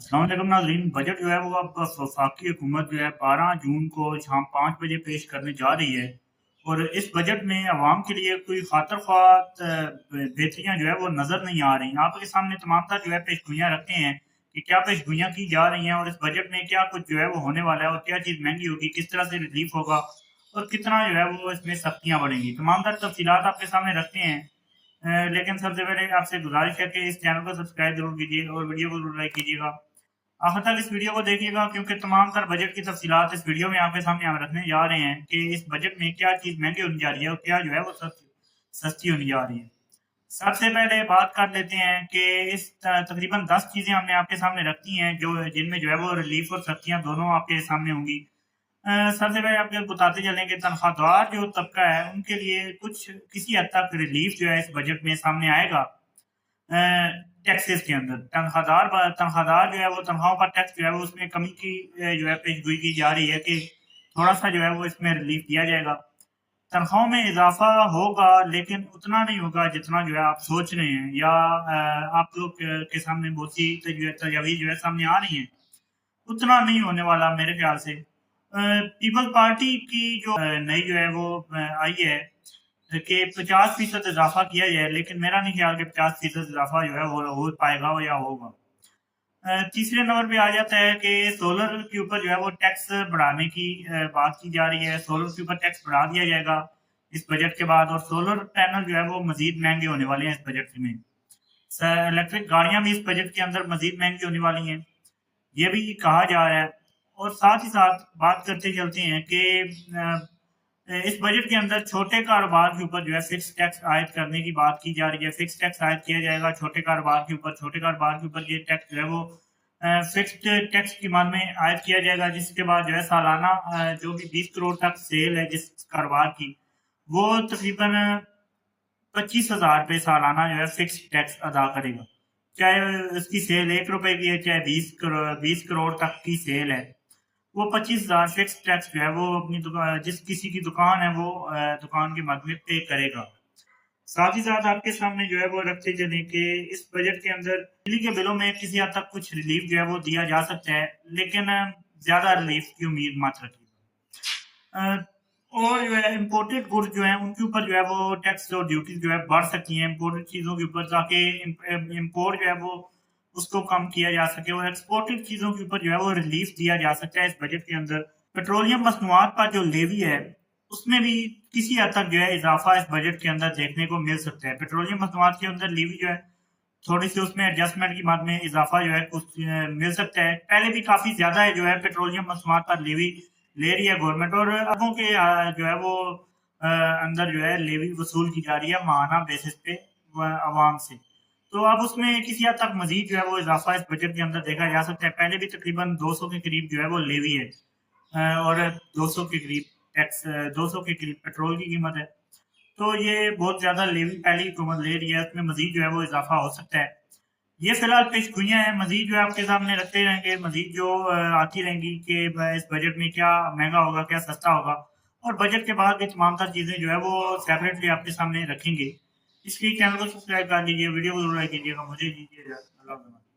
अस्सलाम वालेकुम नाज़रीन। बजट जो है वो अब वफाकी हुकूमत जो है 12 जून को शाम 5 बजे पेश करने जा रही है। और इस बजट में आवाम के लिए कोई खातर ख्वाह बेहतरियाँ जो है वो नज़र नहीं आ रही। आपके सामने तमाम तर जो है पेशगोइयाँ रखते हैं कि क्या पेशगोइयाँ की जा रही हैं और इस बजट में क्या कुछ जो है वो होने वाला है और क्या चीज़ महंगी होगी, किस तरह से रिलीफ होगा और कितना जो है वो इसमें सख्तियाँ बढ़ेंगी। तमाम तर तफसीलात आपके सामने रखते हैं। लेकिन सबसे पहले आपसे गुजारिश है कि इस चैनल को सब्सक्राइब ज़रूर कीजिए और वीडियो को ज़रूर लाइक कीजिएगा। आखिर तक इस वीडियो को देखिएगा क्योंकि तमाम तर बजट की तफसीलात इस वीडियो में आपके सामने हम रखने जा रहे हैं कि इस बजट में क्या चीज़ महंगी होने जा रही है और क्या जो है वो सस्ती होने जा रही है। सबसे पहले बात कर लेते हैं कि इस तकरीबन 10 चीज़ें हमने आपके सामने रखी हैं जो जिनमें जो है वो रिलीफ और सख्तियाँ दोनों आपके सामने होंगी। सबसे पहले आपको बताते चलें कि तनख्वाहदार जो तबका है उनके लिए कुछ किसी हद तक रिलीफ जो है इस बजट में सामने आएगा। टैक्सेस के अंदर तनख्वाहदार जो है वो तनख्वाहों पर टैक्स जो है वो उसमें कमी की जो है पेशगोई की जा रही है कि थोड़ा-सा जो है वो इसमें रिलीफ दिया जाएगा। तनख्वाहों में इज़ाफ़ा होगा लेकिन उतना नहीं होगा जितना जो है आप सोच रहे हैं या आप लोग के सामने बहुत सी तजावीज़ जो है सामने आ रही हैं। उतना नहीं होने वाला मेरे ख़्याल से। पीपल्स पार्टी की जो नई जो है वो आई है कि 50% इज़ाफ़ा किया जाए, लेकिन मेरा नहीं ख़्याल कि 50% इज़ाफ़ा जो है वो हो पाएगा या होगा। तीसरे नंबर पे आ जाता है कि सोलर के ऊपर जो है वो टैक्स बढ़ाने की बात की जा रही है। सोलर के ऊपर टैक्स बढ़ा दिया जाएगा इस बजट के बाद और सोलर पैनल जो है वो मज़ीद महँगे होने वाले हैं इस बजट में। इलेक्ट्रिक गाड़ियाँ भी इस बजट के अंदर मज़ीद महँगी होने वाली हैं, ये भी कहा जा रहा है। और साथ ही साथ बात करते चलते हैं कि इस बजट के अंदर छोटे कारोबार के ऊपर जो है फिक्स टैक्स आयद करने की बात की जा रही है। फिक्स टैक्स आयद किया जाएगा छोटे कारोबार के ऊपर। छोटे कारोबार के ऊपर ये टैक्स जो है वो फिक्स्ड टैक्स की मद में आयद किया जाएगा, जिसके बाद जो है सालाना जो भी 20 करोड़ तक सेल है जिस कारोबार की, वो तकरीबन 25,000 रुपये सालाना जो है फिक्स टैक्स अदा करेगा। चाहे उसकी सेल ₹1 की है, चाहे 20 करोड़ तक की सेल है। वो 25,000 फिक्स टैक्स जो है वो अपनी जिस किसी की दुकान है वो दुकान की मद में पे करेगा। साथ ही साथ आपके सामने जो है वो रखते चलें कि इस बजट के अंदर बिजली के बिलों में किसी हद तक कुछ रिलीफ जो है वो दिया जा सकता है, लेकिन ज़्यादा रिलीफ की उम्मीद मत रखिए। और जो है इम्पोर्टेड गुड्स जो हैं उनके ऊपर जो है वो टैक्स और ड्यूटीज़ जो है बढ़ सकती हैं इम्पोर्टेड चीज़ों के ऊपर, ताकि इम्पोर्ट जो है वो उसको कम किया जा सके और एक्सपोर्टेड चीज़ों के ऊपर जो है वो रिलीफ दिया जा सकता है इस बजट के अंदर। पेट्रोलियम मसनूआत पर जो लेवी है, उसमें भी किसी हद तक जो है इज़ाफ़ा इस बजट के अंदर देखने को मिल सकता है। पेट्रोलियम मसनूआत के अंदर लेवी जो है, थोड़ी-सी उसमें एडजस्टमेंट की मद में इज़ाफ़ा जो है कुछ मिल सकता है। पहले भी काफ़ी ज़्यादा है जो है पेट्रोलियम मसनूआत पर लेवी ले रही है गवर्नमेंट और अरबों के जो है वो अंदर जो है लेवी वसूल की जा रही है माहाना बेसिस पे अवाम से। तो अब उसमें किसी हद तक मज़ीद जो है वो इज़ाफ़ा इस बजट के अंदर देखा जा सकता है। पहले भी तकरीबन 200 के करीब जो है वो लेवी है और 200 के करीब टैक्स 200 के करीब पेट्रोल की कीमत है। तो ये बहुत ज़्यादा लेवी पहली हुकूमत ले रही है, उसमें मज़ीद जो है वो इज़ाफ़ा हो सकता है। ये फ़िलहाल पेशगोइयाँ हैं, मज़ीद जो है आपके सामने रखते रहेंगे, मज़ीद जो आती रहेंगी कि इस बजट में क्या महँगा होगा, क्या सस्ता होगा और बजट के बाद भी तमाम तर चीज़ें जो है वो सेपरेटली आपके सामने रखेंगे। इसलिए चैनल को सब्सक्राइब कर लीजिए, वीडियो को ज़रूर लाइक कीजिएगा। मुझे दीजिए इजाज़त। अल्लाह हाफ़िज़।